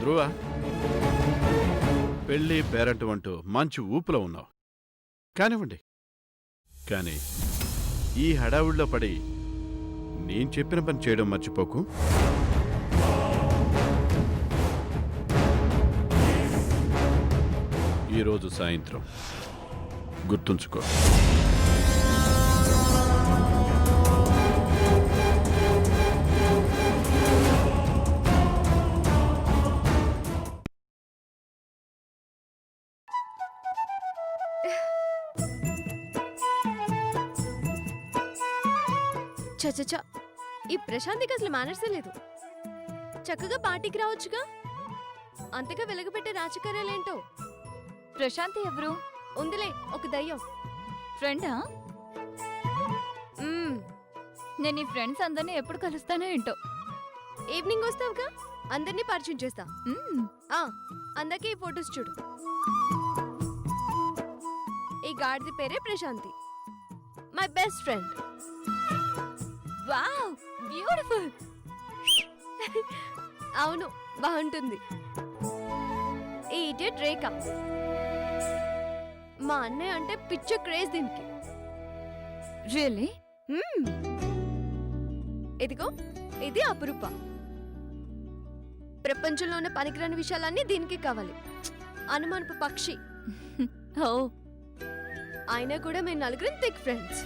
ధ్రువ, పెళ్ళి పేరంటం అంటూ మంచి ఊపులో ఉన్నావు. కానివ్వండి. కానీ ఈ హడావుడిలో పడి నేను చెప్పిన పని చేయడం మర్చిపోకు. ఈరోజు సాయంత్రం గుర్తుంచుకో. చచ్చ, ఈ ప్రశాంతికి అసలు మేనర్సే లేదు. చక్కగా పార్టీకి రావచ్చుగా. అంతగా వెలగబెట్టే రాజకార్యాలేంటో. ప్రశాంతి ఎవరు? ఉందిలే, ఒక దయ్యం. ఫ్రెండా? నేను ఈ ఫ్రెండ్స్ అందరినీ ఎప్పుడు కలుస్తానో ఏంటో. ఈవినింగ్ వస్తావుగా, అందరినీ పరిచయం చేస్తా. అందరికీ ఈ ఫొటోస్ చూడు. ఈ గాడిది పేరే Prashanti, my best friend. Wow, beautiful. అవును, బాగుంటుంది. ఈ ఇడియట్ రేఖ. మా అన్నయ్య అంటే పిచ్చ క్రేజ్ దీనికి. రియల్లీ? ఇదిగో, ఇది అపురూప. ప్రపంచంలో ఉన్న పనికిరాని విషయాలన్నీ దీనికి కావాలి. అనుమానపు పక్షి. ఓ, అయినా కూడా మేము నలుగురం థిక్ ఫ్రెండ్స్.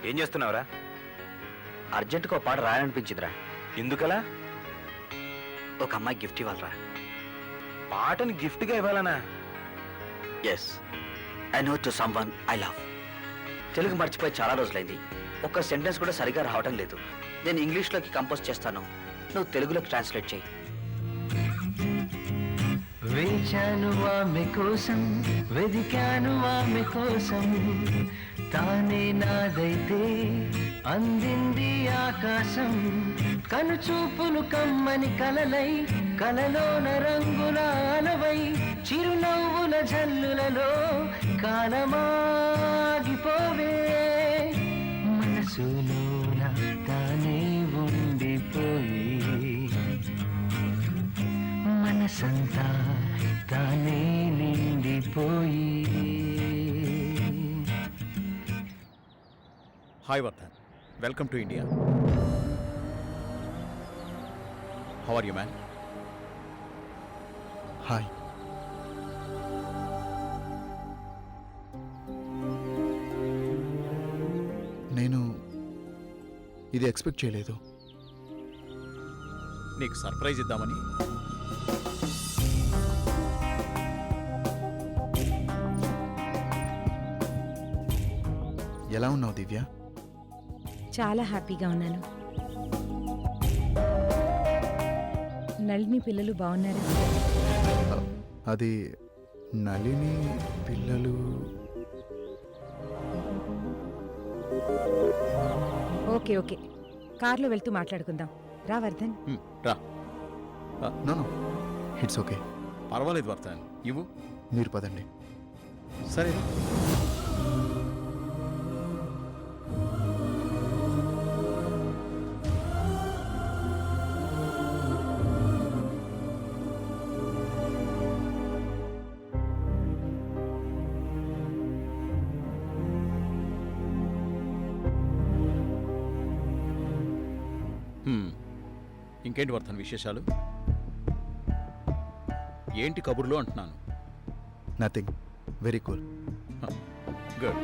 ఏం చేస్తున్నావురా? అర్జెంటుగా ఒక పాట రాయాలనిపించిందిరా. ఎందుకలా? ఒక అమ్మాయి గిఫ్ట్ ఇవ్వాలరా. పాటని గిఫ్ట్గా ఇవ్వాలనా? Yes, I know to someone I love. Telugu మర్చిపోయి చాలా రోజులైంది. ఒక్క సెంటెన్స్ కూడా సరిగా రావటం లేదు. నేను ఇంగ్లీష్లోకి కంపోజ్ చేస్తాను, నువ్వు తెలుగులోకి ట్రాన్స్లేట్ చేయి. వేచాను ఆమె కోసం, వెదికాను ఆమె కోసం, తానే నాదైతే అందింది ఆకాశం. కనుచూపులు కమ్మని కలలై, కలలోన రంగుల అలవై, చిరునవ్వుల జల్లులలో కాలమాగిపోవే. మనసులోన తానే ఉండిపోయి, మనసంతా తానే నిండిపోయి. Hi Vardhan, welcome to India. How are you man? Hi. నేను ఇది ఎక్స్పెక్ట్ చేయలేదు. నీకు సర్ప్రైజ్ ఇద్దామని. ఎలా ఉన్నావు దివ్య? చాలా హ్యాపీగా ఉన్నాను. నళిని పిల్లలు బాగున్నారా? అది నళిని పిల్లలు. ఓకే ఓకే, కార్లో వెళ్తూ మాట్లాడుకుందాం. రా వర్ధన్. రా. No no, it's okay. పర్వాలేదు వర్ధన్, ఇవ్వు. మీరు పదండి. సరే. ఇంకేంటి వర్ధన్ విశేషాలు? ఏంటి కబుర్లు అంటున్నాను. Nothing, very cool. గుడ్.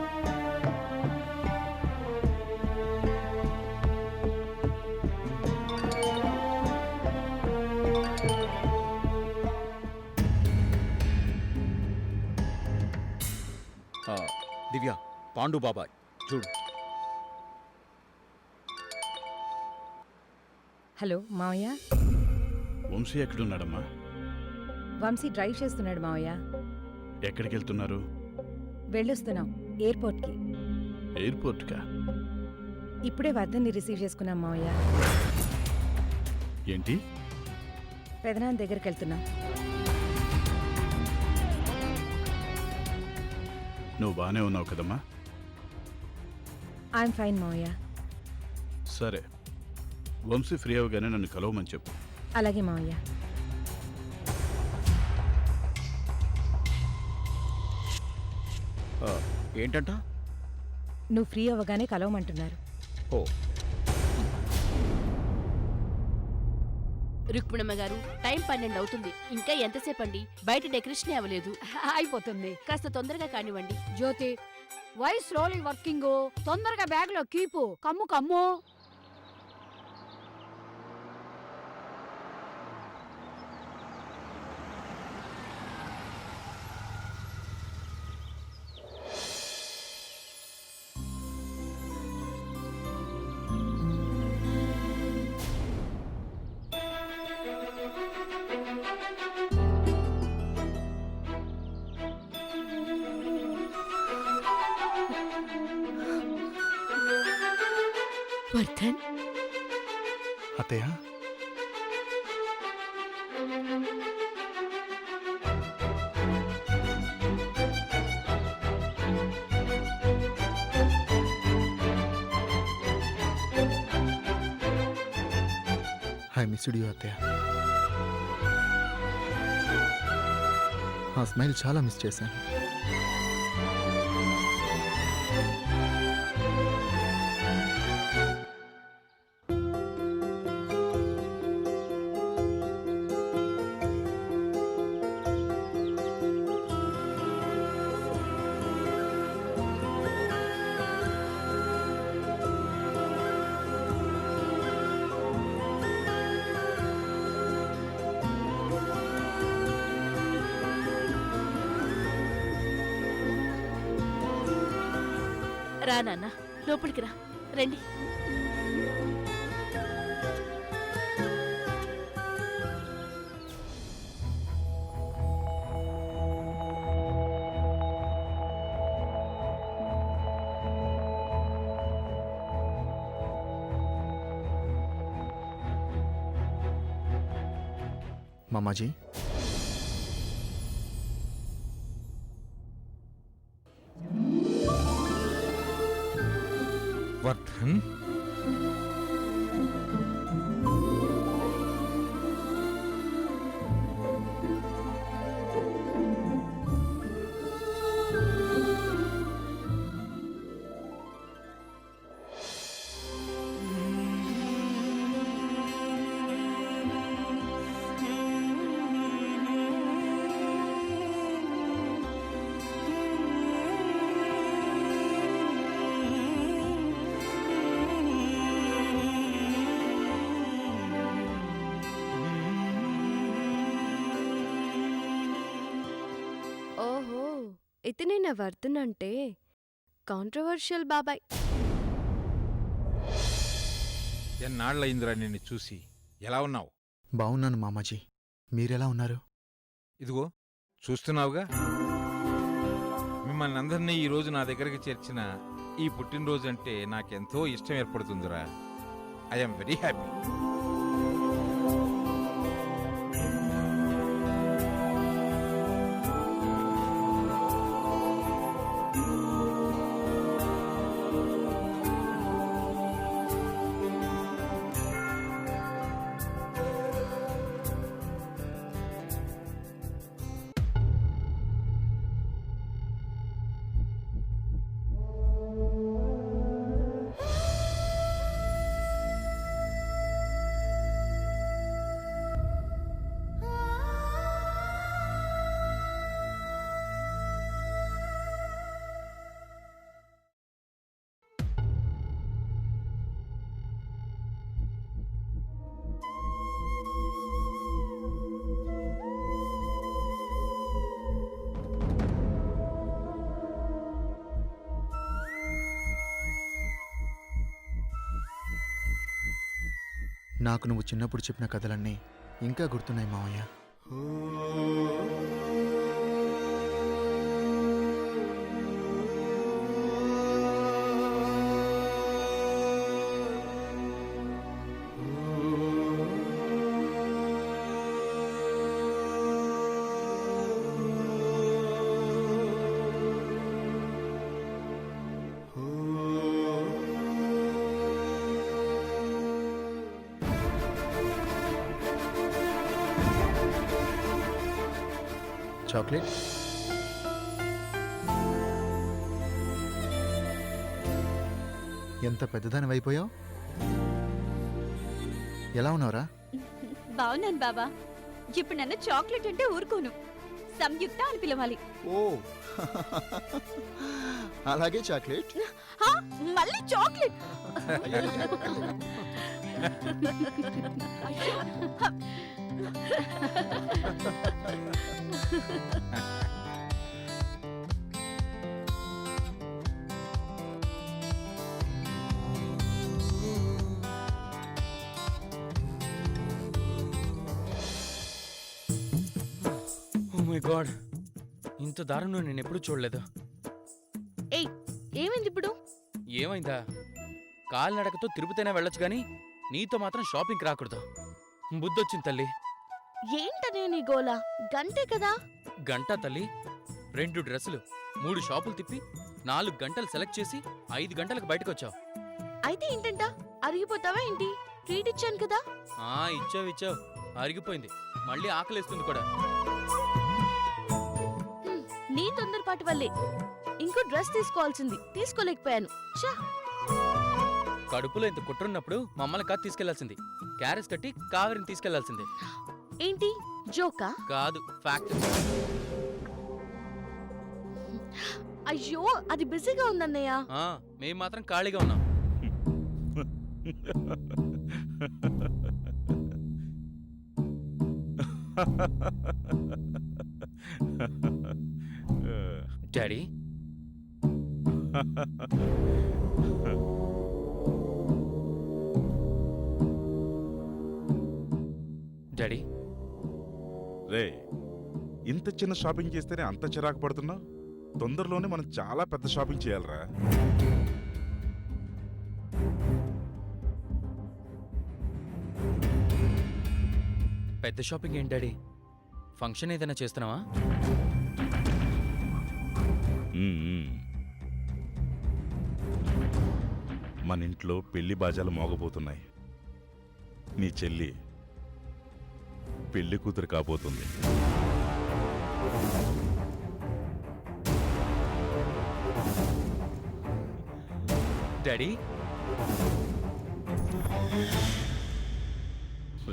దివ్య, పాండు బాబాయ్ చూడు. హలో మావయ్య. వంశీ ఎక్కడున్నాడమ్మా? వంశీ డ్రైవ్ చేస్తున్నాడు మావయ్య. ఎక్కడికి వెళ్తున్నారు? వెళ్ళొస్తున్నాం ఎయిర్పోర్ట్కి. ఎయిర్పోర్ట్కా? ఇప్పుడే వర్ధన్ని రిసీవ్ చేసుకున్నాం మావయ్య. ఏంటి? పెదనాన్న దగ్గరికి వెళ్తున్నాం. నువ్వు బాగానే ఉన్నావు కదమ్మా? ఐఎమ్ ఫైన్ మావయ్య. సరే, వంశీ ఫ్రీ అవగానే నన్ను కలవమని చెప్పు. అలాగే మావయ్య. ఏంటంట? నువ్వు ఫ్రీ అవ్వగానే కలవమంటున్నారు. ఓ, రుక్మిణమ్మ గారు, టైం 12 అవుతుంది. ఇంకా ఎంతసేపు అండి? బయట డెకరేషన్ అవ్వలేదు. అయిపోతుంది. కాస్త తొందరగా కానివ్వండి. జ్యోతి, వై స్లోలీ వర్కింగ్? తొందరగా బ్యాగ్ లో కీపు. కమ్ము కమ్ము. వర్ధన్, అత్తయ్య, ఐ మిస్డ్ యూ అత్తయ్య. ఆ స్మైల్ చాలా మిస్ చేశాను. రా నాన్న, లోపలికి రా. రండి. మామాజీ, వర్ధన్, ఓహో, ఇతనే నా వర్ధన్ అంటే. కాంట్రవర్షియల్ బాబాయ్. ఎన్నాళ్ళయిందిరా నిన్ను చూసి. ఎలా ఉన్నావు? బాగున్నాను మామాజీ. మీరెలా ఉన్నారు? ఇదిగో చూస్తున్నావుగా, మిమ్మల్ని అందరినీ ఈరోజు నా దగ్గరికి చేర్చిన ఈ పుట్టినరోజు అంటే నాకెంతో ఇష్టం ఏర్పడుతుందిరా. I'm very happy. నాకు నువ్వు చిన్నప్పుడు చెప్పిన కథలన్నీ ఇంకా గుర్తున్నాయి మావయ్య. చాక్లెట్ ఎంత పెద్దదాని అయిపోయావు. ఎలా ఉన్నావురా? బాగున్నాను బాబా. ఇప్పుడు నన్ను చాక్లెట్ అంటే ఊరుకోను, సంయుక్త అని పిలవాలి. ఓ అలాగే చాక్లెట్. మళ్ళీ చాక్లెట్. ఓ మై గాడ్, ఇంత దారుణం నేను ఎప్పుడు చూడలేదు. ఏయ్, ఏమైంది ఇప్పుడు? ఏమైందా? కాలినడకతో తిరుపతైనా వెళ్ళొచ్చు కానీ నీతో మాత్రం షాపింగ్కి రాకూడదు. బుద్ధొచ్చింది తల్లి. ఏంటనే నీ గోలా? గంటే కదా. గంట తల్లి, 2 డ్రెస్సులు, 3 షాపులు తిప్పి 4 గంటలు సెలెక్ట్ చేసి 5 గంటలకు బయటకు వచ్చావు. అయితే ఏంటంట? అరిగిపోతావా ఏంటి? ట్రీట్ ఇచ్చాను కదా. ఇచ్చావు, అరిగిపోయింది. మళ్ళీ ఆకలేస్తుంది కూడా. నీ తొందరపాటు వల్లే ఇంకో డ్రెస్ తీసుకోవాల్సింది, తీసుకోలేకపోయాను. ఛా! కడుపులో ఇంత కుట్రున్నప్పుడు మమ్మల్ని కాదు తీసుకెళ్లాల్సింది. క్యారెస్ కట్టి కావేరిని తీసుకెళ్లాల్సింది. ఏంటి జోకా? కాదు, ఫ్యాక్ట్. అయ్యో, అది బిజీగా ఉందన్నయ్య. మేం మాత్రం ఖాళీగా ఉన్నాం. డాడీ, డాడీ, రే, ఇంత చిన్న షాపింగ్ చేస్తేనే అంత చిరాకు పడుతున్నావు? తొందరలోనే మనం చాలా పెద్ద షాపింగ్ చేయాలరా. పెద్ద షాపింగ్ ఏంటి డాడీ? ఫంక్షన్ ఏదైనా చేస్తున్నావా? మన ఇంట్లో పెళ్లి బాజాలు మోగబోతున్నాయి. నీ చెల్లి పెళ్లి కూతురు కాబోతుంది. డాడీ,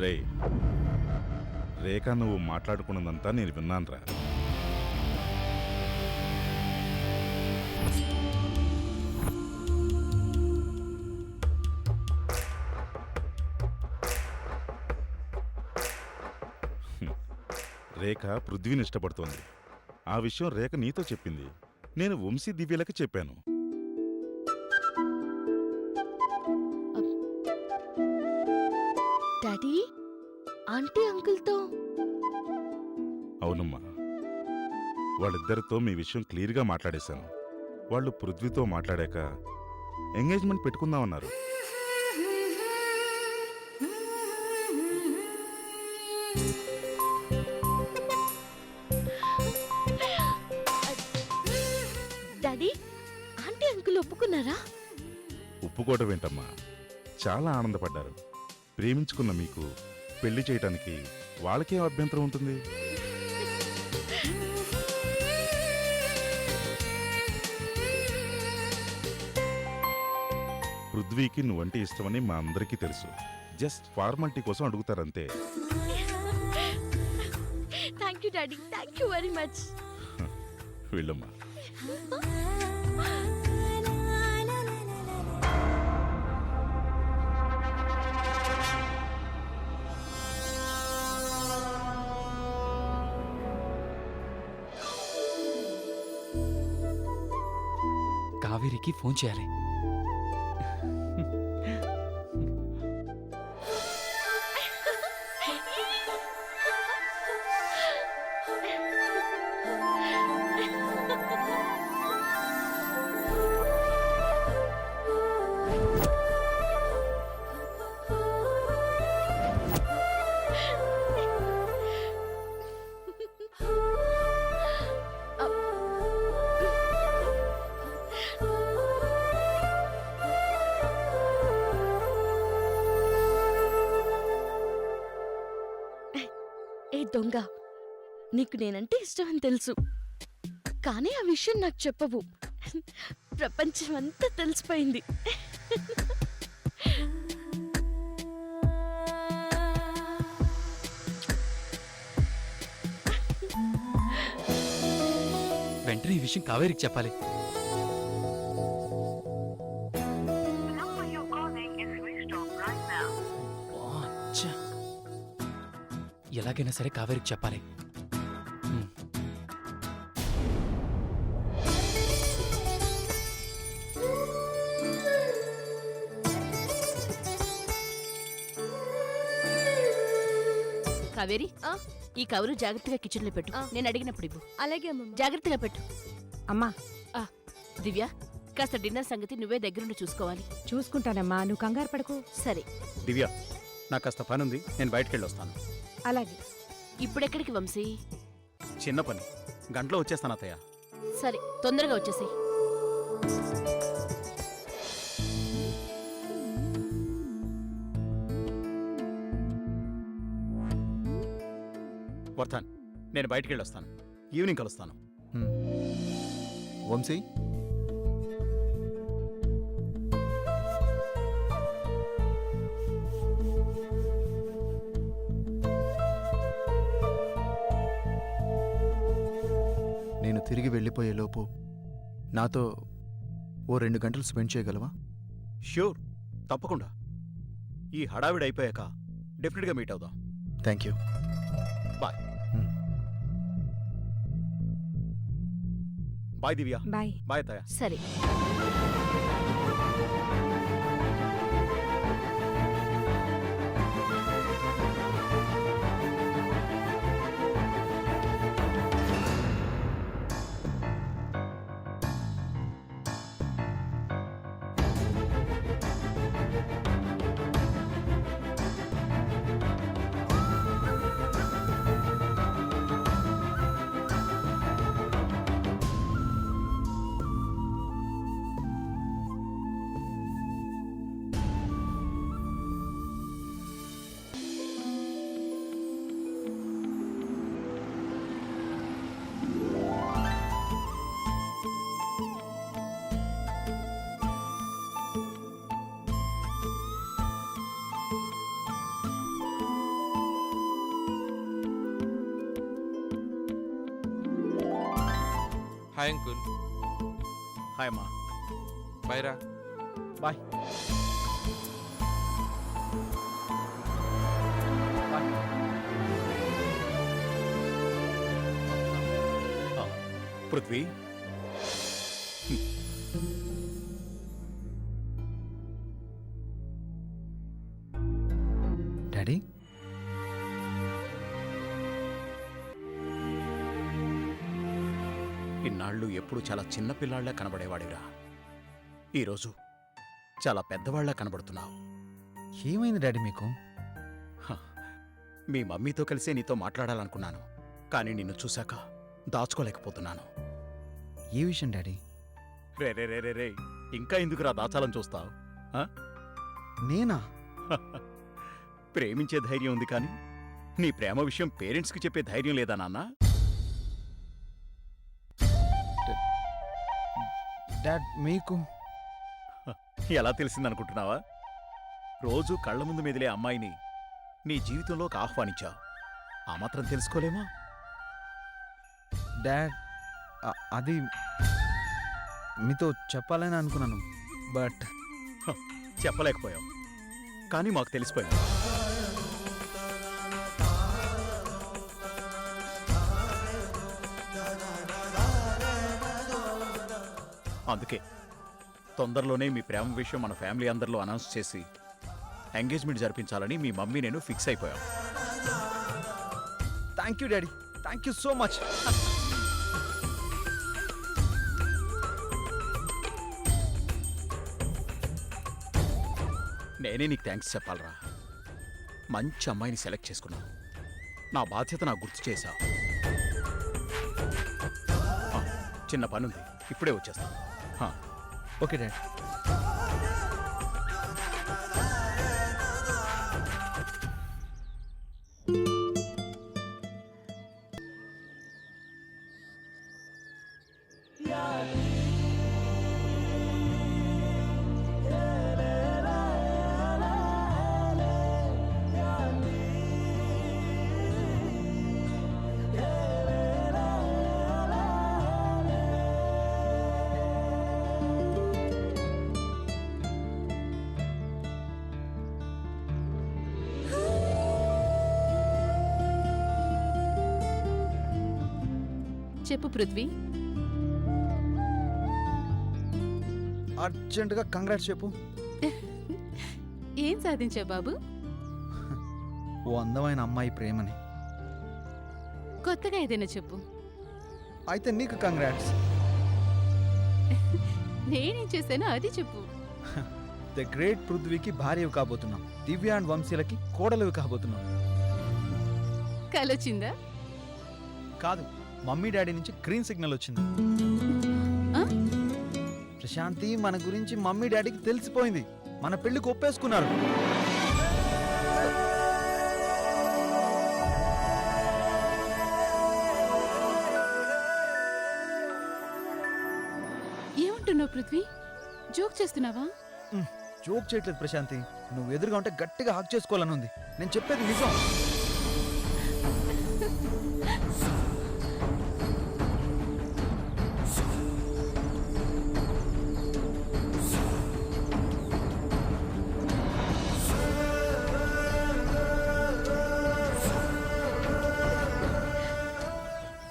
రే, రేఖ నువ్వు మాట్లాడుకున్నదంతా నేను విన్నానురా. రేఖ పృథ్వీని ఇష్టపడుతోంది. ఆ విషయం రేఖ నీతో చెప్పింది. నేను వంశీ దివ్యలకి చెప్పాను. డాడీ, ఆంటీ అంకుల్తో? అవునమ్మా, వాళ్ళిద్దరితో మీ విషయం క్లియర్గా మాట్లాడేశాను. వాళ్ళు పృథ్వీతో మాట్లాడాక ఎంగేజ్మెంట్ పెట్టుకుందామన్నారు. డాడీ, ఆంటీ అంకుల్ ఒప్పుకున్నారా? ఒప్పుకోవడం ఏంటమ్మా, చాలా ఆనందపడ్డారు. ప్రేమించుకున్న మీకు పెళ్లి చేయటానికి వాళ్ళకేం అభ్యంతరం ఉంటుంది? పృథ్వీకి నువ్వంటే ఇష్టమని మా అందరికీ తెలుసు. జస్ట్ ఫార్మాలిటీ కోసం అడుగుతారంతే. Thank you daddy, thank you very much. వెళ్ళమ్మా. కావేరికి ఫోన్ చేయాలి. దొంగ, నీకు నేనంటే ఇష్టమని తెలుసు, కానీ ఆ విషయం నాకు చెప్పవు. ప్రపంచం అంతా తెలిసిపోయింది. వెంటనే ఈ విషయం కావేరికి చెప్పాలి. అచ్చా. ఎలాగైనా సరే కావేరికి చెప్పాలి. కావేరి, ఆ? ఈ కవరు జాగ్రత్తగా కిచెన్ లో పెట్టు. ఆ. నేను అడిగినప్పుడు ఇవ్వు. అలాగే అమ్మమ్మ. జాగ్రత్తగా పెట్టు. అమ్మా దివ్య, కాస్త డిన్నర్ సంగతి నువ్వే దగ్గరుండి చూసుకోవాలి. చూసుకుంటానమ్మా, నువ్వు కంగారు పడకు. సరే. దివ్య, నాకు కాస్త పని ఉంది, నేను బయటికి వెళ్ళొస్తాను. అలాగే. ఇప్పుడెక్కడికి వంశీ? చిన్న పని, గంటలో వచ్చేస్తాను అత్తయ్య. సరే, తొందరగా వచ్చేసి. వర్ధన్, నేను బయటికి వెళ్ళొస్తాను, ఈవినింగ్ కలుస్తాను. వంశీ, నేను తిరిగి వెళ్ళిపోయేలోపు నాతో ఓ 2 గంటలు స్పెండ్ చేయగలవా? ష్యూర్, తప్పకుండా. ఈ హడావిడి అయిపోయాక డెఫినెట్గా మీట్ అవుదాం. Thank you. Bye. Bye Divya. Bye. Bye అత్తయ్య. సరే. Hi uncle. హాయ్ అమ్మా. బాయ్ రా. బాయ్. బాయ్. పృథ్వీ, డాడీ, ఇన్నాళ్ళు ఎప్పుడు చాలా చిన్న పిల్లాళ్లా కనబడేవాడిరా. ఈరోజు చాలా పెద్దవాళ్లా కనబడుతున్నావు. ఏమైంది డాడీ మీకు? మీ మమ్మీతో కలిసే నీతో మాట్లాడాలనుకున్నాను, కానీ నిన్ను చూశాక దాచుకోలేకపోతున్నాను. ఏ విషయం డాడీ? రే రే రే రే రే, ఇంకా ఎందుకురా దాచాలని చూస్తావు? నేనా? ప్రేమించే ధైర్యం ఉంది కానీ నీ ప్రేమ విషయం పేరెంట్స్కి చెప్పే ధైర్యం లేదా నాన్నా? డాడ్, మీకు ఎలా తెలిసిందనుకుంటున్నావా? రోజు కళ్ల ముందు మెదిలే అమ్మాయిని నీ జీవితంలోకి ఆహ్వానించావు. ఆ మాత్రం తెలుసుకోలేమా? డాడ్, అది మీతో చెప్పాలని అనుకున్నాను, బట్ చెప్పలేకపోయావు, కానీ మాకు తెలిసిపోయింది. అందుకే తొందరలోనే మీ ప్రేమ విషయం మన ఫ్యామిలీ అందరిలో అనౌన్స్ చేసి ఎంగేజ్మెంట్ జరిపించాలని మీ మమ్మీ నేను ఫిక్స్ అయిపోయాం. Thank you daddy, thank you so much. నేనే నీకు థ్యాంక్స్ చెప్పాలరా. మంచి అమ్మాయిని సెలెక్ట్ చేసుకున్నావు. నా బాధ్యత నాకు గుర్తు చేశావు. చిన్న పనుంది, ఇప్పుడే వచ్చేస్తాను. Okay dad. చెప్పు పృథ్వీ. అర్జెంటుగా కంగ్రాట్స్ చెప్పు. ఏం సాధించావు బాబు? ఓ అందమైన అమ్మాయి ప్రేమని. కొత్తగా ఏదైనా చెప్పు. అయితే నీకు కంగ్రాట్స్. నేనేం చేశానో అది చెప్పు. ద గ్రేట్ పృథ్వీకి భార్యవి కాబోతున్నాం. దివ్య అండ్ వంశీలకి కోడలివి కాబోతున్నాం. కలొచ్చిందా? కాదు, మమ్మీ డాడీ నుంచి గ్రీన్ సిగ్నల్ వచ్చింది. ప్రశాంతి, మన గురించి మమ్మీ డాడీకి తెలిసిపోయింది. మన పెళ్లికి ఒప్పేసుకున్నారు. ఏమంటున్నావు పృథ్వీ? జోక్ చేస్తున్నావా? జోక్ చేయట్లేదు ప్రశాంతి. నువ్వు ఎదురుగా ఉంటే గట్టిగా హాక్ చేసుకోవాలని ఉంది. నేను చెప్పేది నిజం.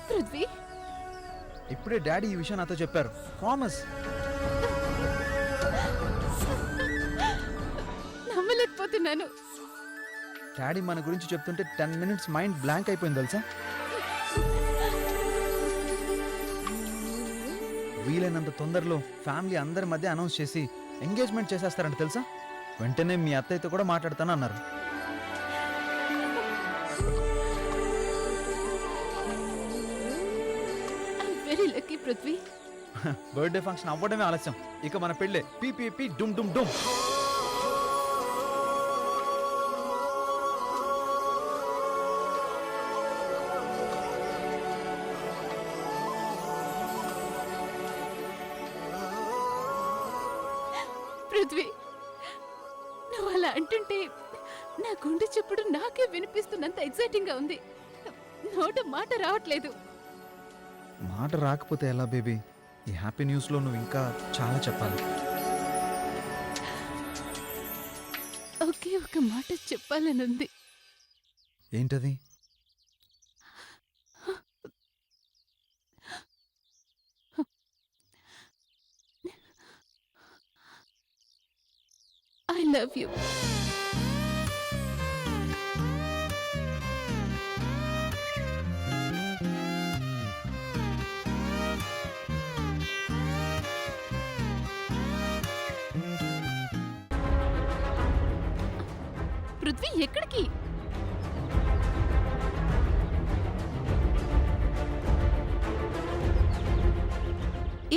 పృథ్వీ, ఇప్పుడే డాడీ ఈ విషయం నాతో చెప్పారు. ప్రామిస్. నమ్మలేకపోతున్నాను. డాడీ మన గురించి చెప్తుంటే 10 minutes మైండ్ బ్లాంక్ అయిపోయింది తెలుసా. వీలైనంత తొందరలో ఫ్యామిలీ అందరి మధ్య అనౌన్స్ చేసి ఎంగేజ్మెంట్ చేసేస్తారంట తెలుసా. వెంటనే మీ అత్తయ్యతో కూడా మాట్లాడతాను అన్నారు. Very lucky Prithvi. Birthday function అవ్వడమే ఆలస్యం. ఇక మన పెళ్ళే పీ డుమ్ డుమ్ డుమ్. పృథ్వీ, నువ్వు అలా అంటుంటే నా గుండె చెప్పుడు నాకే వినిపిస్తున్నంత ఎక్సైటింగ్ గా ఉంది. నోట మాట రావట్లేదు. మాట రాకపోతే ఎలా బేబీ? ఈ హ్యాపీ న్యూస్లో నువ్వు ఇంకా చాలా చెప్పాలి. ఒకే ఒక మాట చెప్పాలని ఉంది. ఏంటది? I love you. పృథ్వీ, ఎక్కడికి?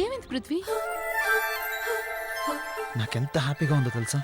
ఏమైంది పృథ్వీ? నాకెంత హ్యాపీగా ఉందో తెలుసా.